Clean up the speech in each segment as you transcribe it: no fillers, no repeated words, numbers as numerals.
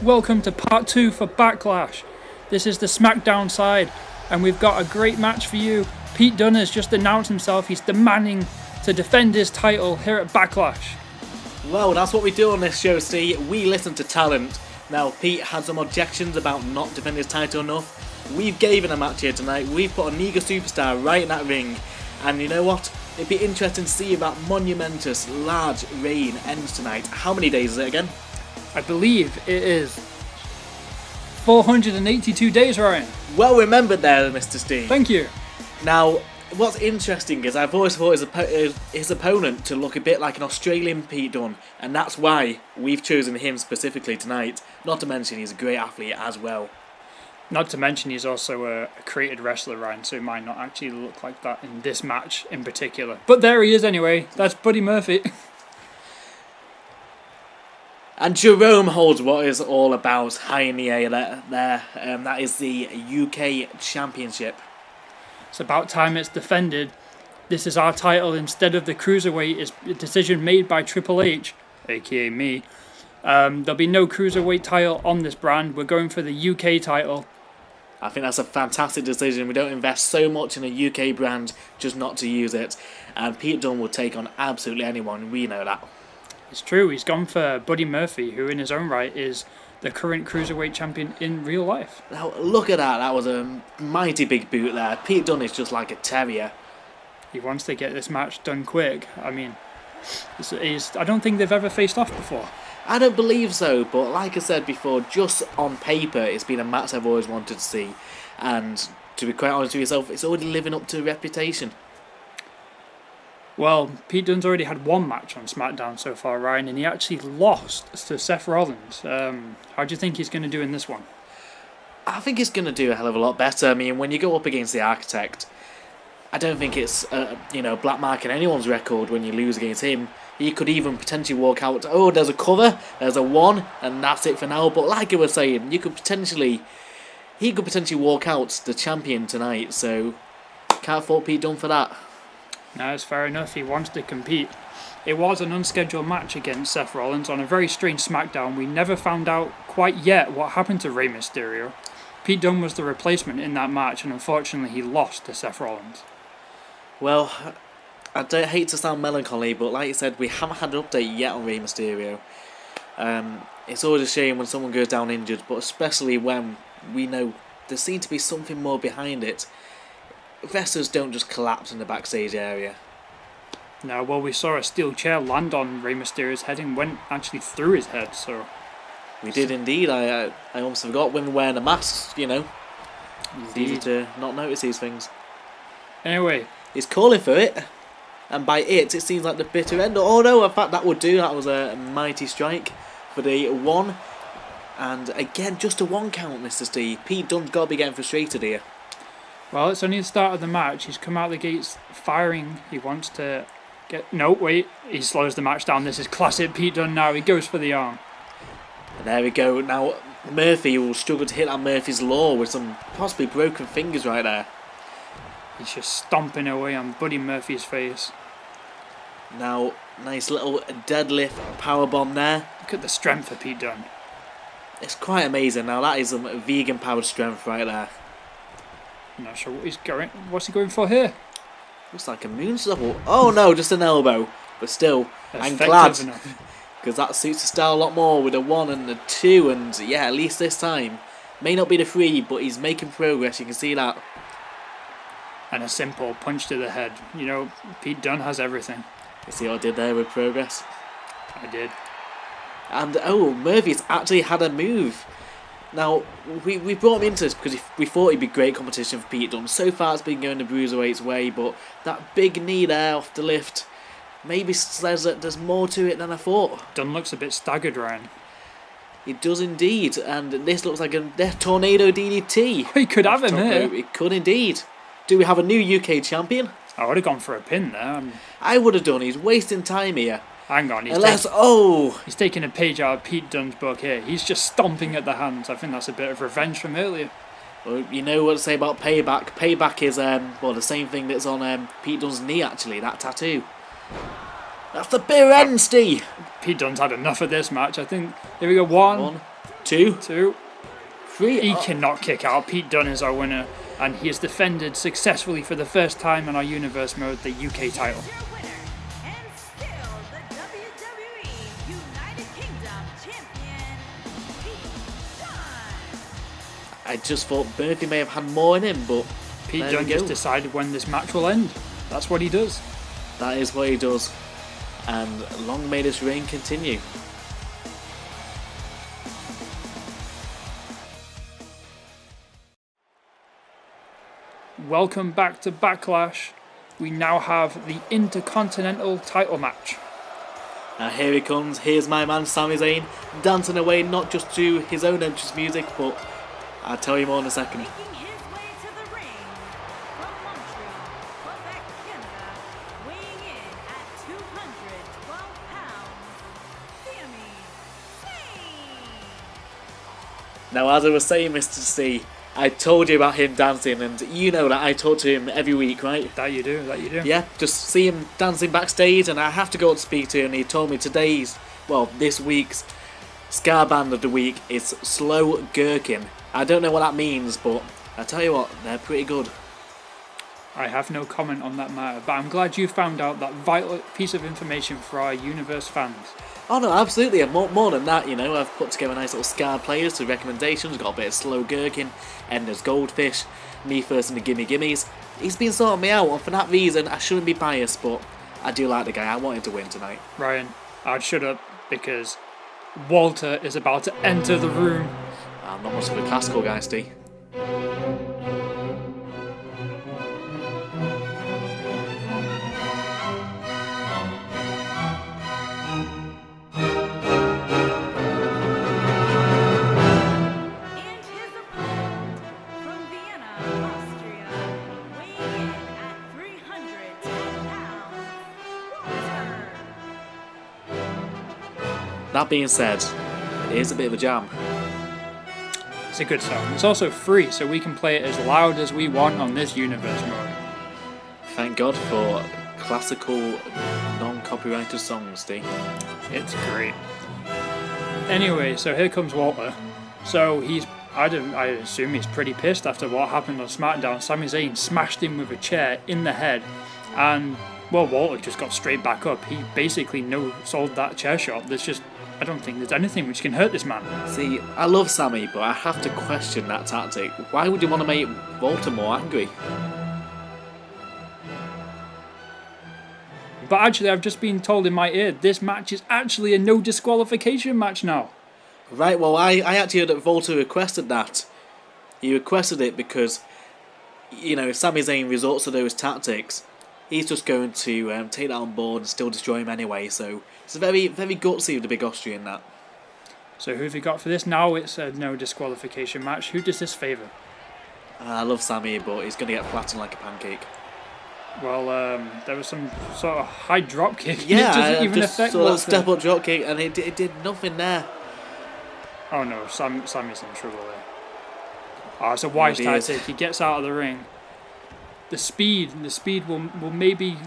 welcome to part 2 for Backlash. This is the Smackdown side, and we've got a great match for you. Pete Dunne has just announced himself. He's demanding to defend his title here at Backlash. Well, that's what we do on this show, Steve. We listen to talent. Now, Pete had some objections about not defending his title enough. We've given a match here tonight. We've put a Niga superstar right in that ring. And you know what? It'd be interesting to see if that monumentous, large reign ends tonight. How many days is it again? I believe it is 482 days, Ryan. Well remembered there, Mr. Steve. Thank you. Now, what's interesting is I've always thought his opponent to look a bit like an Australian Pete Dunne, and that's why we've chosen him specifically tonight. Not to mention he's a great athlete as well. Not to mention he's also a created wrestler, Ryan, so he might not actually look like that in this match in particular. But there he is anyway. That's Buddy Murphy. And Jerome holds what is all about high in the air there. That is the UK Championship. It's about time it's defended. This is our title instead of the Cruiserweight. It's a decision made by Triple H, aka me. There'll be no Cruiserweight title on this brand. We're going for the UK title. I think that's a fantastic decision. We don't invest so much in a UK brand just not to use it. And Pete Dunne will take on absolutely anyone. We know that. It's true. He's gone for Buddy Murphy, who in his own right is the current Cruiserweight champion in real life. Now, look at that. That was a mighty big boot there. Pete Dunne is just like a terrier. He wants to get this match done quick. I mean, I don't think they've ever faced off before. I don't believe so, but like I said before, just on paper, it's been a match I've always wanted to see. And to be quite honest with yourself, it's already living up to a reputation. Well, Pete Dunne's already had one match on Smackdown so far, Ryan, and he actually lost to Seth Rollins. How do you think he's going to do in this one? I think he's going to do a hell of a lot better. I mean, when you go up against the Architect, I don't think it's black marking anyone's record when you lose against him. He could even potentially walk out, oh, there's a cover, there's a 1, and that's it for now. But like I was saying, he could potentially walk out the champion tonight, so can't fault Pete Dunne for that. No, it's fair enough. He wants to compete. It was an unscheduled match against Seth Rollins on a very strange Smackdown. We never found out quite yet what happened to Rey Mysterio. Pete Dunne was the replacement in that match, and unfortunately he lost to Seth Rollins. Well, I don't hate to sound melancholy, but like you said, we haven't had an update yet on Rey Mysterio. It's always a shame when someone goes down injured, but especially when we know there seems to be something more behind it. Wrestlers don't just collapse in the backstage area. No, well, we saw a steel chair land on Rey Mysterio's head and went actually through his head, so... We did indeed. I almost forgot when wearing a mask, you know. It's easy to not notice these things. Anyway. He's calling for it. And by it seems like the bitter end. Oh no, in fact that would do. That was a mighty strike for the 1. And again, just a 1 count, Mr. Steve. Pete Dunne's got to be getting frustrated here. Well, it's only the start of the match. He's come out the gates firing. He wants to get... No, wait. He slows the match down. This is classic Pete Dunne now. He goes for the arm. And there we go. Now, Murphy will struggle to hit that Murphy's Law with some possibly broken fingers right there. He's just stomping away on Buddy Murphy's face. Now, nice little deadlift powerbomb there. Look at the strength of Pete Dunne. It's quite amazing. Now, that is some vegan-powered strength right there. I'm not sure what's he going for here? Looks like a moonsault. Oh no, just an elbow. But still, I'm glad. Because that suits the style a lot more with a 1 and a 2. And yeah, at least this time. May not be the 3, but he's making progress. You can see that. And a simple punch to the head. You know, Pete Dunne has everything. You see what I did there with progress? I did. And oh, Murphy's actually had a move. Now, we brought him into this because we thought he'd be great competition for Pete Dunne. So far it's been going the Bruiserweight's way, but that big knee there off the lift maybe says that there's more to it than I thought. Dunne looks a bit staggered, Ryan. It does indeed, and this looks like a Death Tornado DDT. We could have him here. It could indeed. Do we have a new UK champion? I would have gone for a pin there. I would have done. He's wasting time here. Hang on, he's taking a page out of Pete Dunne's book here. He's just stomping at the hands. I think that's a bit of revenge from earlier. Well, you know what to say about Payback. Payback is the same thing that's on Pete Dunne's knee actually, that tattoo. That's the bitter end, Steve. Pete Dunne's had enough of this match. I think, here we go, 1, 2. 2. 3. He cannot kick out. Pete Dunne is our winner, and he has defended successfully for the first time in our Universe mode the UK title. Your winner, and still the WWE United Kingdom champion, Pete Dunne. I just thought Murphy may have had more in him, but Pete there Dunne we go. just decided when this match will end. That's what he does. That is what he does. And long may this reign continue. Welcome back to Backlash. We now have the Intercontinental title match. Now here he comes. Here's my man Sami Zayn dancing away not just to his own entrance music, but I'll tell you more in a second. Making his way to the ring from Montreal, Quebec, Canada, weighing in at 212 pounds, Sami Zayn. Now, as I was saying, Mr. C, I told you about him dancing, and you know that I talk to him every week, right? That you do. Yeah, just see him dancing backstage, and I have to go to speak to him. And he told me this week's Scar Band of the Week is Slow Gherkin. I don't know what that means, but I tell you what, they're pretty good. I have no comment on that matter, but I'm glad you found out that vital piece of information for our Universe fans. Oh no, absolutely, and more than that, you know, I've put together a nice little Scar players with recommendations, got a bit of Slow Gherkin, Ender's Goldfish, me first in the Gimme Gimmies. He's been sorting me out, and for that reason, I shouldn't be biased, but I do like the guy. I want him to win tonight. Ryan, I'd shut up because Walter is about to enter the room. I'm not much of a classical guy, Steve. And his opponent from Vienna, Austria, weighing in at 310 pounds, Walter. That being said, it is a bit of a jam. It's a good song. It's also free, so we can play it as loud as we want on this Universe mode. Thank God for classical, non-copyrighted songs, Steve. It's great. Anyway, so here comes Walter. So I assume he's pretty pissed after what happened on Smackdown. Sami Zayn smashed him with a chair in the head, and well, Walter just got straight back up. He basically no-sold that chair shot. I don't think there's anything which can hurt this man. See, I love Sami, but I have to question that tactic. Why would you want to make Walter more angry? But actually, I've just been told in my ear, this match is actually a no disqualification match now. Right, well, I actually heard that Walter requested that. He requested it because, you know, if Sami Zayn resorts to those tactics, he's just going to take that on board and still destroy him anyway, so it's very, very gutsy of the big Austrian, that. So who have you got for this? Now it's a no disqualification match. Who does this favour? I love Sami, but he's going to get flattened like a pancake. Well, there was some sort of high drop kick. Yeah, it doesn't even just affect saw that Walter. step up drop kick, and it did nothing there. Oh no, Sammy's in trouble there. Oh, it's a wise He is. tactic. He gets out of the ring. The speed will maybe,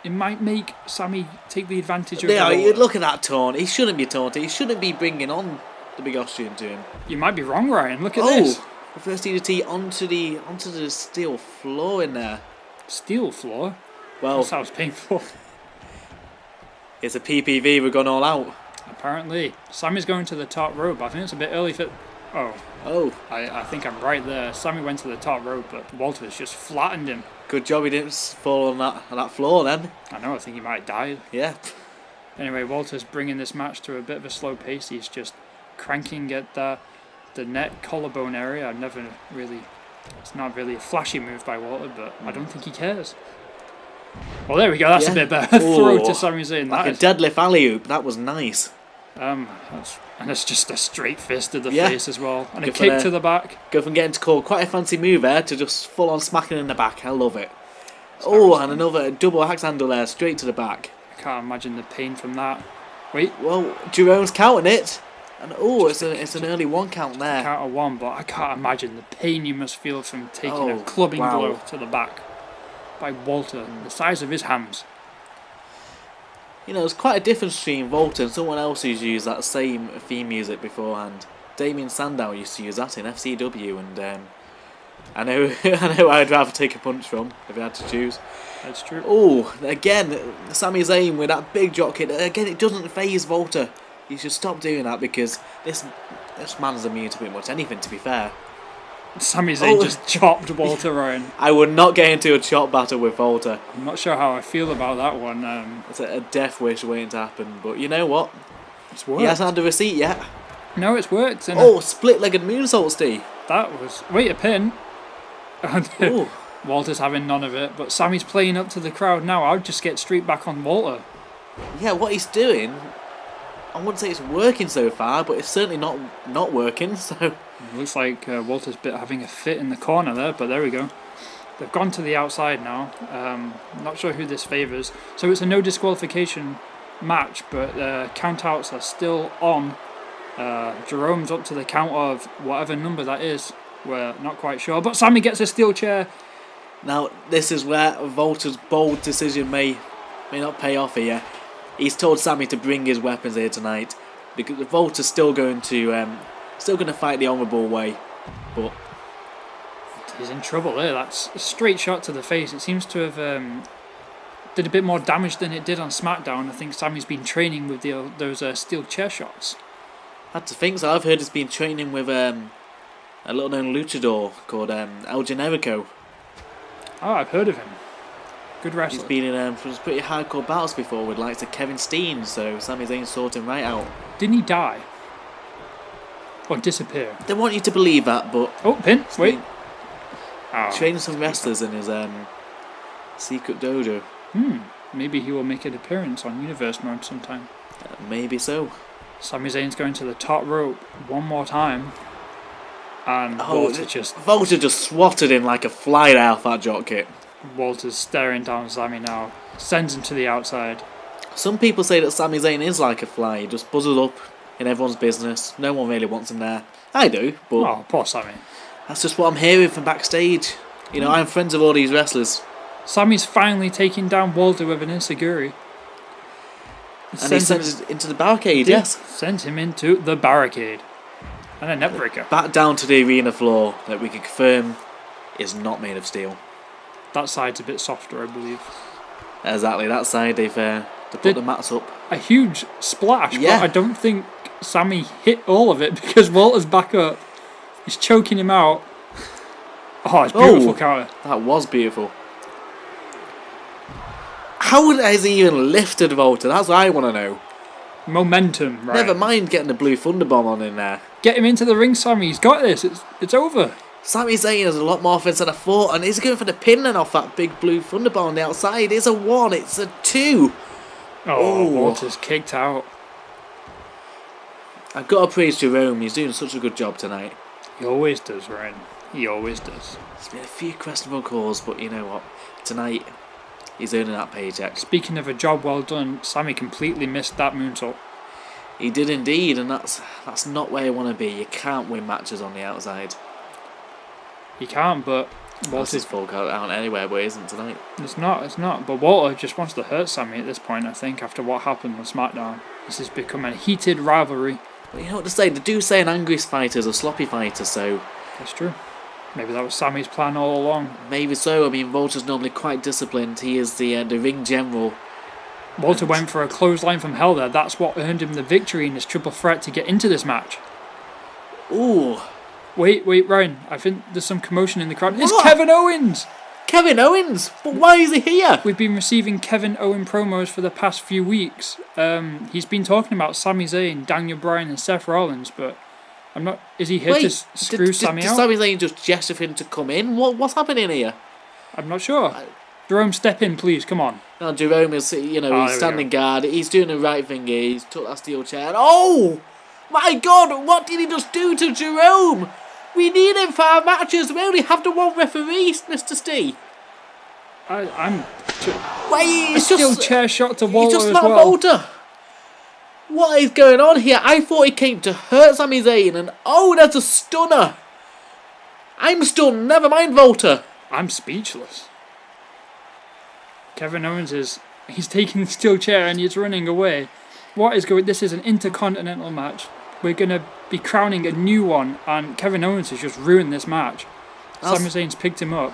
it might make Sami take the advantage of Yeah, the Walter. look at that taunt. He shouldn't be taunted. He shouldn't be bringing on the big Austrian to him. You might be wrong, Ryan. Look at this. The first DDT onto the steel floor in there. Steel floor? Well, That sounds painful. it's a PPV. We've gone all out. Apparently. Sammy's going to the top rope. I think it's a bit early for... Oh, I think I'm right there. Sammy went to the top rope, but Walter's just flattened him. good job he didn't fall on that floor then. I know, I think he might have died. Yeah. Anyway, Walter's bringing this match to a bit of a slow pace. He's just cranking at the neck collarbone area. It's not really a flashy move by Walter, but I don't think he cares. Well, there we go. That's a bit better. Throw to Sami Zayn. Like a deadlift alley-oop. That was nice. And it's just a straight fist to the Yeah. face as well, and a Good for kick the- to the back. Go from getting to call quite a fancy move there to just full-on smacking in the back. I love it. Oh, and another double axe handle there, straight to the back. I can't imagine the pain from that. Wait, Well, Jerome's counting it. And it's an early one count there. count of one, but I can't imagine the pain you must feel from taking a Oh, clubbing wow. blow to the back by Walter, the size of his hands. You know, there's quite a difference between Walter and someone else who's used that same theme music beforehand. Damien Sandow used to use that in FCW, and I know I'd rather take a punch from if I had to choose. That's true. Oh, again, Sami Zayn with that big drop kick. Again, it doesn't phase Walter. You should stop doing that because this man's immune to pretty much anything, to be fair. Sami Zayn just chopped Walter Ryan. I would not get into a chop battle with Walter. I'm not sure how I feel about that one. It's a death wish waiting to happen, but you know what? It's worked. He hasn't had the receipt yet. No, it's worked. Split-legged moonsault, Steve. That was... Wait, a pin. Ooh. Walter's having none of it, but Sammy's playing up to the crowd now. I'd just get straight back on Walter. Yeah, what he's doing, I wouldn't say it's working so far, but it's certainly not working, so... It looks like Walter's having a fit in the corner there, but there we go. They've gone to the outside now. Not sure who this favours. So it's a no disqualification match, but count-outs are still on. Jerome's up to the count of whatever number that is. We're not quite sure, but Sami gets a steel chair. Now, this is where Walter's bold decision may not pay off here. He's told Sami to bring his weapons here tonight, because Walter's still going to fight the honourable way, but he's in trouble there. That's a straight shot to the face. It seems to have did a bit more damage than it did on Smackdown. I think Sami's been training with those steel chair shots. I had to think so. I've heard he's been training with a little known luchador called El Generico. Oh, I've heard of him. Good wrestler. He's been in some pretty hardcore battles before with likes of Kevin Steen, so Sami Zayn sorted him right out. Didn't he die? Or disappear? They want you to believe that, but... Oh, pin. Wait. Training some wrestlers in his secret dojo. Maybe he will make an appearance on Universe Mode sometime. Maybe so. Sami Zayn's going to the top rope one more time. And Walter just swatted him like a fly off that drop kick. Walter's staring down Sami now. Sends him to the outside. Some people say that Sami Zayn is like a fly. He just buzzes up in everyone's business. No one really wants him there. I do, but... Oh, poor Sami. That's just what I'm hearing from backstage. You know, I'm friends with all these wrestlers. Sami's finally taking down Walter with an enziguri. And he sends it into the barricade, yes. Sends him into the barricade. And a neckbreaker. Back down to the arena floor that we can confirm is not made of steel. That side's a bit softer, I believe. Exactly, that side they've put the mats up. A huge splash, yeah. But I don't think Sami hit all of it because Walter's back up. He's choking him out. Oh, it's beautiful counter. That was beautiful. How has he even lifted Walter? That's what I want to know. Momentum, right? Never mind getting the blue thunderbomb on in there. Get him into the ring, Sami. He's got this. It's over. Sami Zayn has a lot more offense than I thought, and he's going for the pin then off that big blue thunderbomb on the outside. It's a 1, it's a 2. Oh, Walter's kicked out. I've got to praise Jerome. He's doing such a good job tonight. He always does, Ryan. He always does. There's been a few questionable calls, but you know what? Tonight, he's earning that paycheck. Speaking of a job well done, Sami completely missed that moonsault. He did indeed, and that's not where you want to be. You can't win matches on the outside. You can't, but Walter's full out anywhere, but it isn't tonight. It's not. But Walter just wants to hurt Sami at this point, I think, after what happened on SmackDown. This has become a heated rivalry. But you know what to say, they do say an angry fighter is a sloppy fighter, so... That's true. Maybe that was Sami's plan all along. Maybe so. I mean, Walter's normally quite disciplined. He is the ring general. Walter went for a clothesline from hell there. That's what earned him the victory in this triple threat to get into this match. Ooh. Wait, Ryan. I think there's some commotion in the crowd. What? It's Kevin Owens! Kevin Owens? But why is he here? We've been receiving Kevin Owens promos for the past few weeks. He's been talking about Sami Zayn, Daniel Bryan and Seth Rollins, but I'm not... Is he here to screw Sami out? Did Sami Zayn just gesture for him to come in? What's happening here? I'm not sure. Jerome, step in, please. Come on. No, Jerome is, he's standing guard. He's doing the right thing here. He's took that steel chair. Oh! My God, what did he just do to Jerome? We need him for our matches. We only have the one referee, Mr. Steve. Wait, it's still chair shot to Walter just as not well. Walter. What is going on here? I thought he came to hurt Sami Zayn, and that's a stunner. I'm stunned. Never mind Walter. I'm speechless. Kevin Owens he's taking the steel chair and he's running away. What is going? This is an Intercontinental match. we're going to be crowning a new one, and Kevin Owens has just ruined this match. Sami Zayn's picked him up.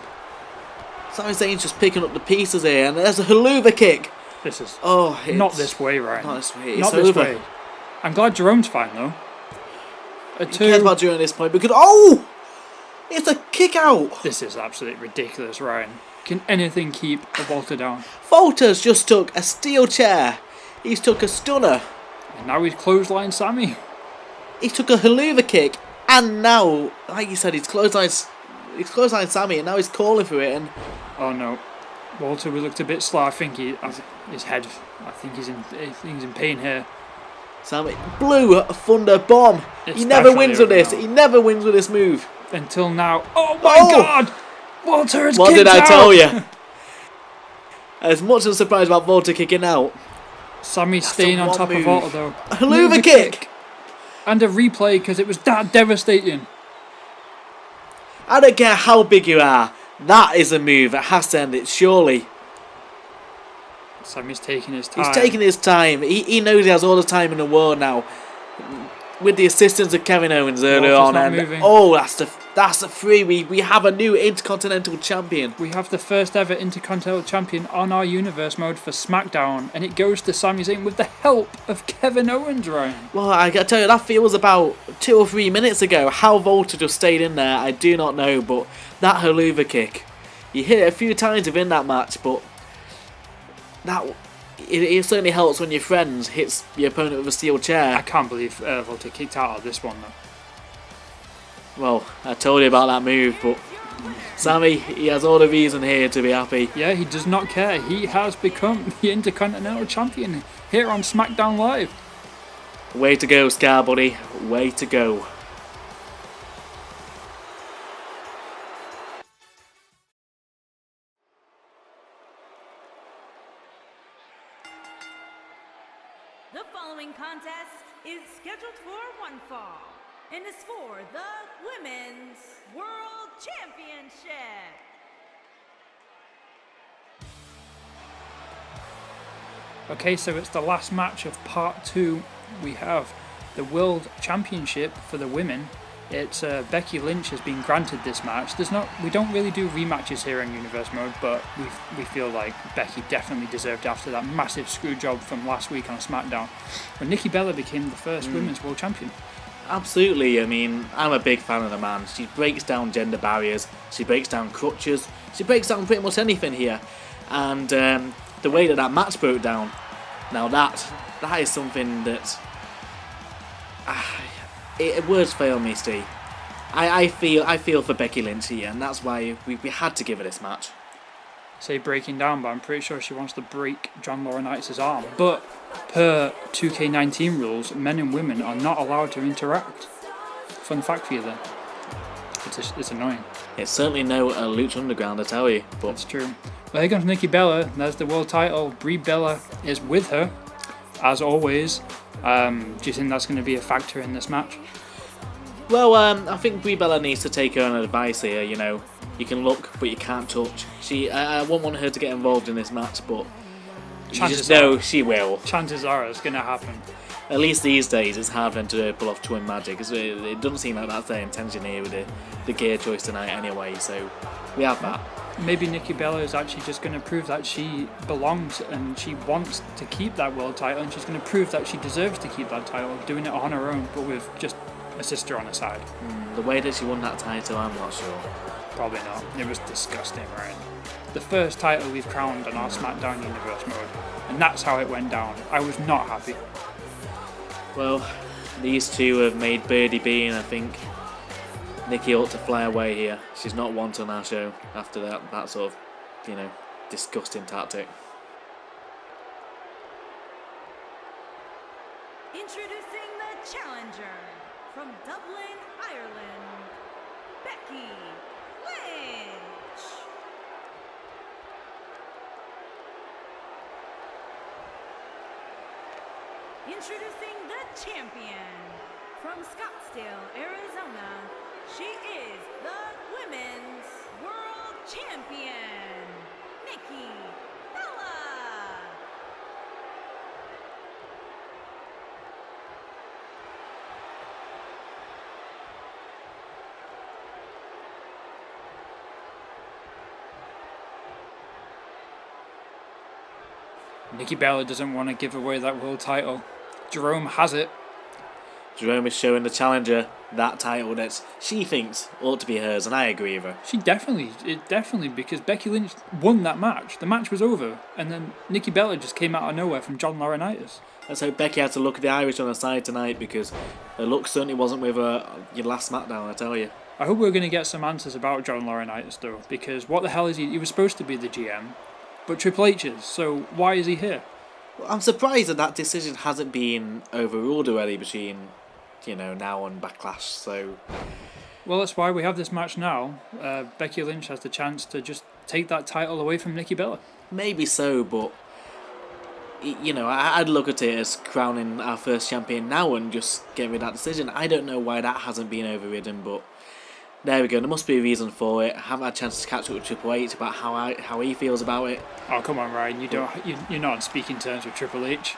Sami Zayn's just picking up the pieces here, and there's a haluva kick. This is it's not this way, Ryan. Not this way. Not It's this over. way. I'm glad Jerome's fine, though. Who cares about Jerome at this point? Because it's a kick out. This is absolutely ridiculous, Ryan. Can anything keep a Walter down? Walter's just took a steel chair. He's took a stunner. And now he's clotheslined Sami. He took a haluva kick, and now, like you said, he's clotheslined Sami, and now he's calling for it. And oh no, Walter looked a bit slow. I think his head. I think he's in pain here. Sami blew a thunder bomb. He never wins with this. He never wins with this move until now. Oh my God! Walter has kicked out. What did I tell you? As much as I'm surprised about Walter kicking out, Sami's staying on top of Walter though. A haluva kick! And a replay because it was that devastating. I don't care how big you are. That is a move that has to end it, surely. Sami's taking his time. He's taking his time. He knows he has all the time in the world now. With the assistance of Kevin Owens earlier on. And that's the three. We have a new Intercontinental Champion. We have the first ever Intercontinental Champion on our Universe mode for Smackdown. And it goes to Sami Zayn with the help of Kevin Owens, Ryan. Well, I gotta tell you, that feels about 2 or 3 minutes ago. How Walter just stayed in there, I do not know. But that haluva kick, you hit it a few times within that match, but it certainly helps when your friend hits your opponent with a steel chair. I can't believe Walter kicked out of this one though. Well, I told you about that move, but Sami, he has all the reason here to be happy. Yeah, he does not care. He has become the Intercontinental Champion here on SmackDown Live. Way to go, Scar buddy. Way to go. The following contest is scheduled for one fall and is for the Women's World Championship. Okay, so it's the last match of part 2. We have the World Championship for the women. It's Becky Lynch has been granted this match. We don't really do rematches here in Universe mode, but we feel like Becky definitely deserved it after that massive screw job from last week on SmackDown, when Nikki Bella became the first Women's World Champion. Absolutely. I mean, I'm a big fan of the man. She breaks down gender barriers. She breaks down crutches. She breaks down pretty much anything here. And the way that match broke down, now that is something that words fail me, Steve. I feel for Becky Lynch here, and that's why we had to give her this match. Say breaking down, but I'm pretty sure she wants to break John Laurinaitis' arm. But per 2K19 rules, men and women are not allowed to interact. Fun fact for you there. It's annoying. It's certainly no Lucha Underground, I tell you. But that's true. Well, here comes Nikki Bella. There's the world title. Brie Bella is with her, as always. Do you think that's going to be a factor in this match? Well, I think Brie Bella needs to take her own advice here. You know, you can look, but you can't touch. I won't want her to get involved in this match, but you just know she will. Chances are it's going to happen. At least these days, it's hard for them to pull off twin magic, because it doesn't seem like that's their intention here with the gear choice tonight anyway. So we have that. Maybe Nikki Bella is actually just going to prove that she belongs and she wants to keep that world title, and she's going to prove that she deserves to keep that title, doing it on her own, but with just a sister on her side. The way that she won that title, I'm not sure. Probably not. It was disgusting, right? The first title we've crowned on our SmackDown Universe mode, and that's how it went down. I was not happy. Well, these two have made Birdie B, and I think Nikki ought to fly away here. She's not wanted on our show after that sort of, disgusting tactic. Introducing the challenger from Dublin, Ireland, Becky Lynch. Introducing the champion from Scottsdale, Arizona. She is the Women's World Champion, Nikki Bella. Nikki Bella doesn't want to give away that world title. Jerome has it. Jerome is showing the challenger that title that she thinks ought to be hers, and I agree with her. She definitely, because Becky Lynch won that match. The match was over, and then Nikki Bella just came out of nowhere from John Laurinaitis. Let's hope Becky had to look at the Irish on her side tonight, because her look certainly wasn't with her your last SmackDown, I tell you. I hope we're going to get some answers about John Laurinaitis, though, because what the hell is he? He was supposed to be the GM, but Triple H is, so why is he here? Well, I'm surprised that decision hasn't been overruled already between, now and Backlash, so... Well, that's why we have this match now. Becky Lynch has the chance to just take that title away from Nikki Bella. Maybe so, but... I'd look at it as crowning our first champion now and just getting rid of that decision. I don't know why that hasn't been overridden, but... There we go, there must be a reason for it. I haven't had a chance to catch up with Triple H about how he feels about it. Oh, come on, Ryan, you're not on speaking terms with Triple H.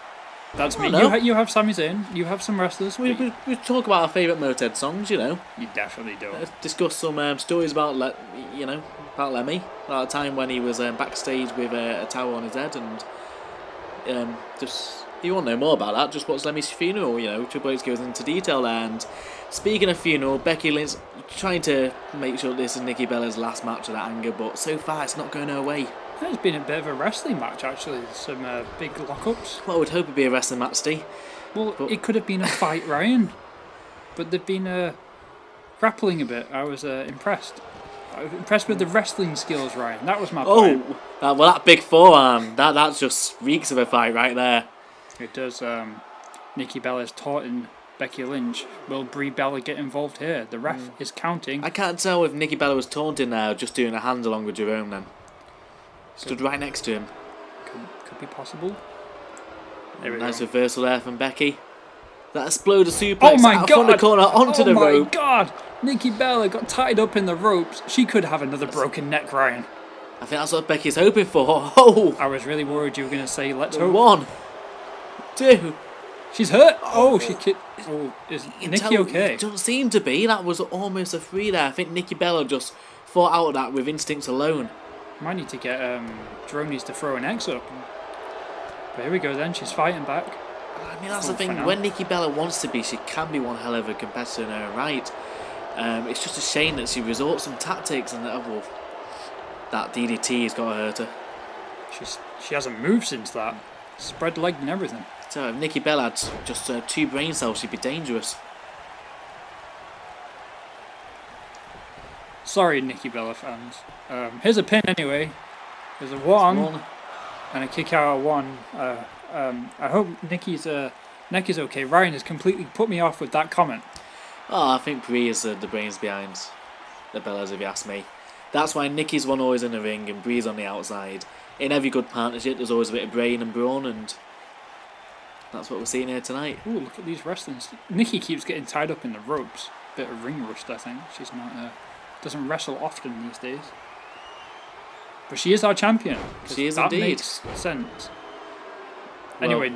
That's me. No. You have Sami Zayn, you have some wrestlers. We talk about our favourite Motorhead songs, You definitely do. Discuss some stories about about Lemmy, about a time when he was backstage with a towel on his head, and just if you want to know more about that, just watch Lemmy's funeral. Triple H goes into detail there. And speaking of funeral, Becky Lynch trying to make sure this is Nikki Bella's last match of that anger, but so far it's not going her way. It's been a bit of a wrestling match, actually. Some big lockups. Well, I would hope it'd be a wrestling match, Steve. Well, it could have been a fight, Ryan. But they've been grappling a bit. I was impressed. I was impressed with the wrestling skills, Ryan. That was my point. Well, that big forearm, that just reeks of a fight right there. It does. Nikki Bella's taunting Becky Lynch. Will Brie Bella get involved here? The ref is counting. I can't tell if Nikki Bella was taunting there or just doing a hand along with Jerome then. Stood right next to him. Could be possible. Nice reversal there from Becky. That exploded suplex out God! from the corner onto the rope. Oh my God! Nikki Bella got tied up in the ropes. She could have another broken neck, Ryan. I think that's what Becky's hoping for. Oh! I was really worried you were going to say, let's hope. 1, 2. She's hurt. Oh, she kicked. Oh, is Nikki okay? It doesn't seem to be. That was almost a 3 there. I think Nikki Bella just fought out of that with instinct alone. Might need to get Jerome needs to throw an X up. But here we go then, she's fighting back. I mean, that's the thing, when Nikki Bella wants to be, she can be one hell of a competitor in her own right. It's just a shame that she resorts some tactics and that DDT has got to hurt her. She hasn't moved since that. Spread legged and everything. So if Nikki Bella had just 2 brain cells, she'd be dangerous. Sorry, Nikki Bella fans. Here's a pin anyway. There's a 1 and a kick out of 1. I hope Nikki's neck is okay. Ryan has completely put me off with that comment. Oh, I think Brie is the brains behind the Bellas, if you ask me. That's why Nikki's one always in the ring and Brie's on the outside. In every good partnership, there's always a bit of brain and brawn, and that's what we're seeing here tonight. Ooh, look at these wrestlers. Nikki keeps getting tied up in the ropes. Bit of ring rust, I think. She's not doesn't wrestle often these days. But she is our champion. She is that indeed. Makes sense. Anyway,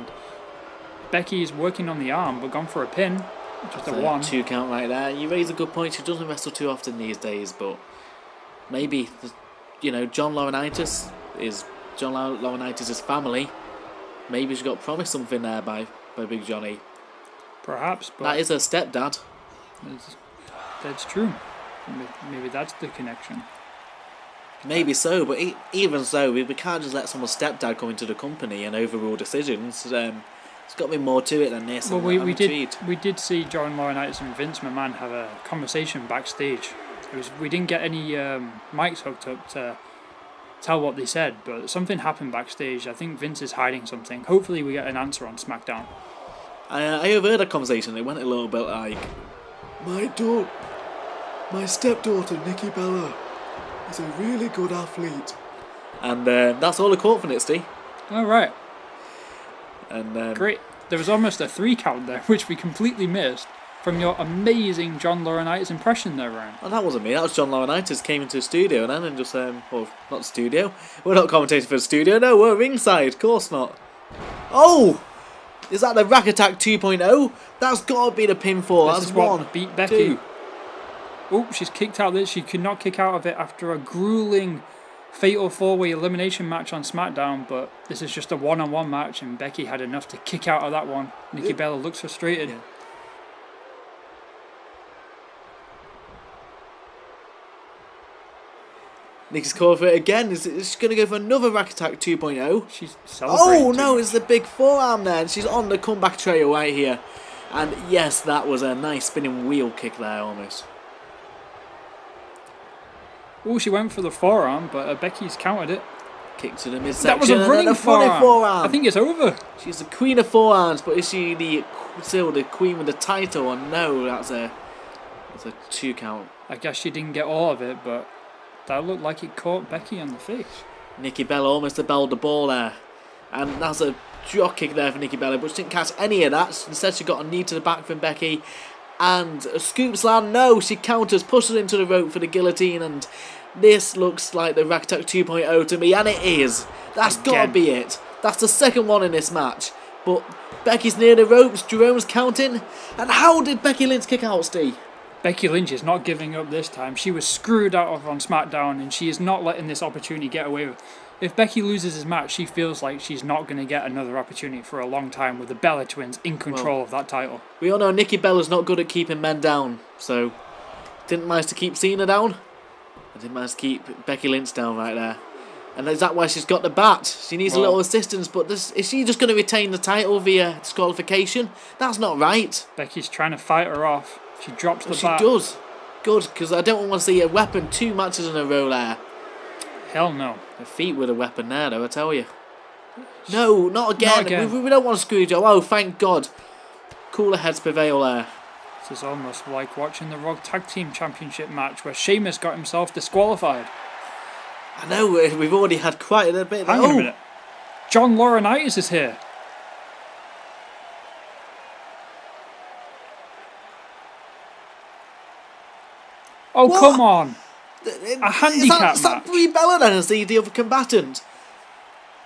Becky is working on the arm, but gone for a pin. Just a 1. 2 count right there. You raise a good point. She doesn't wrestle too often these days, but maybe, John Laurinaitis is family. Maybe she got promised something there by Big Johnny. Perhaps, but that is her stepdad. That's true. Maybe that's the connection. Maybe so, but even so, we can't just let someone's stepdad come into the company and overrule decisions. There's got to be more to it than this. Well, we did see John Laurinaitis and Vince McMahon have a conversation backstage. We didn't get any mics hooked up to tell what they said, but something happened backstage. I think Vince is hiding something. Hopefully we get an answer on Smackdown. I overheard a conversation. It went a little bit like, my stepdaughter Nikki Bella is a really good athlete. And that's all I caught from it, Steve. Alright. And great. There was almost a 3 count there, which we completely missed from your amazing John Laurinaitis impression there, Ryan. Oh, that wasn't me. That was John Laurinaitis came into the studio and just, well, not studio. We're not commentating for the studio. No, we're ringside. Of course not. Oh! Is that the Rack Attack 2.0? That's got to be the pinfall. This That's is 1. what beat Becky. Oh, she's kicked out of this. She could not kick out of it after a grueling fatal 4-way elimination match on SmackDown, but this is just a one-on-one match, and Becky had enough to kick out of that one. Nikki Bella looks frustrated. Yeah. Nikki's called for it again. Is she going to go for another rack attack 2.0? She's celebrating. Oh no, it's the big forearm there, and she's on the comeback trail right here. And yes, that was a nice spinning wheel kick there almost. Oh, she went for the forearm, but Becky's countered it. Kick to the midsection. That was a running forearm. I think it's over. She's the queen of forearms, but is she still the queen with the title? Or no, that's a 2 count. I guess she didn't get all of it, but that looked like it caught Becky on the face. Nikki Bella almost belled the ball there. And that's a drop kick there for Nikki Bella, but she didn't catch any of that. Instead, she got a knee to the back from Becky. And a scoop slam. No, she counters, pushes into the rope for the guillotine, and this looks like the Rack Attack 2.0 to me, and it is. That's got to be it. That's the second one in this match. But Becky's near the ropes, Jerome's counting. And how did Becky Lynch kick out, Steve? Becky Lynch is not giving up this time. She was screwed out of on SmackDown, and she is not letting this opportunity get away with. If Becky loses this match, she feels like she's not going to get another opportunity for a long time with the Bella twins in control of that title. We all know Nikki Bella's not good at keeping men down, so didn't manage to keep Cena down. I didn't manage to keep Becky Lynch down right there. And is that why she's got the bat? She needs a little assistance, but is she just going to retain the title via disqualification? That's not right. Becky's trying to fight her off. She drops the bat. She does. Good, because I don't want to see a weapon 2 matches in a row there. Hell no. Her feet with a weapon there, though, I tell you. No, not again. Not again. We don't want a screw job. Oh, thank God. Cooler heads prevail there. This is almost like watching the Raw Tag Team Championship match where Sheamus got himself disqualified. I know, we've already had quite a bit. Hang on a minute. John Laurinaitis is here. Oh, what? Come on. A handicap match. Is that Brie Bella then as the other combatant?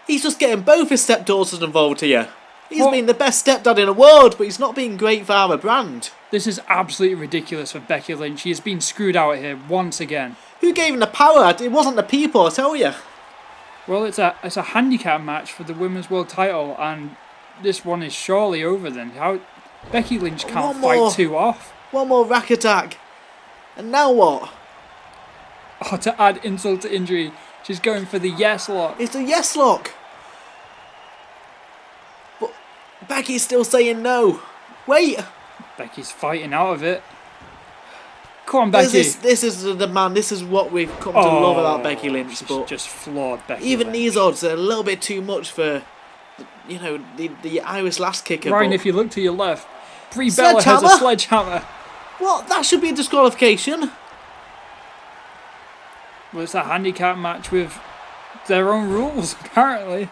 He's just getting both his stepdaughters involved here. He's been the best stepdad in the world, but he's not being great for our brand. This is absolutely ridiculous for Becky Lynch. She has been screwed out here once again. Who gave him the power? It wasn't the people, I tell you. Well, it's a handicap match for the Women's World title, and this one is surely over then. How Becky Lynch can't fight 2 off. One more rack attack. And now what? Oh, to add insult to injury, she's going for the yes lock. It's a yes lock. But Becky's still saying no. Wait. Becky's fighting out of it. Come on, Becky. This is the demand. This is what we've come to love about Becky Lynch. She's but just flawed Becky even Lynch. these odds are a little bit too much for, the Irish last kicker. Ryan, if you look to your left, Brie Bella has a sledgehammer. What? That should be a disqualification. Well, it's a handicap match with their own rules, apparently.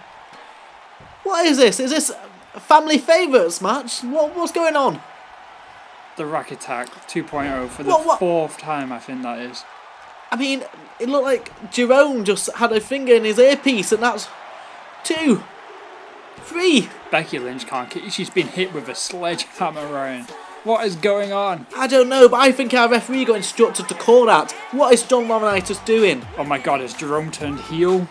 What is this? Is this a family favourites match? What's going on? The Rack Attack 2.0 for the 4th time, I think that is. I mean, it looked like Jerome just had a finger in his earpiece, and that's 2, 3. Becky Lynch can't kick. She's been hit with a sledgehammer, Ryan. What is going on? I don't know, but I think our referee got instructed to call that. What is John Laurinaitis doing? Oh my God, has Jerome turned heel?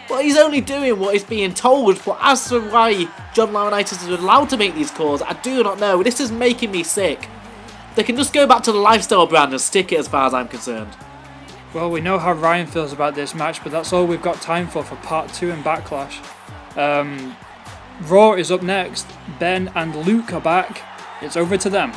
Well, he's only doing what he's being told, but as to why John Laurinaitis is allowed to make these calls, I do not know. This is making me sick. They can just go back to the lifestyle brand and stick it as far as I'm concerned. Well, we know how Ryan feels about this match, but that's all we've got time for part 2 in Backlash. Raw is up next. Ben and Luke are back. It's over to them.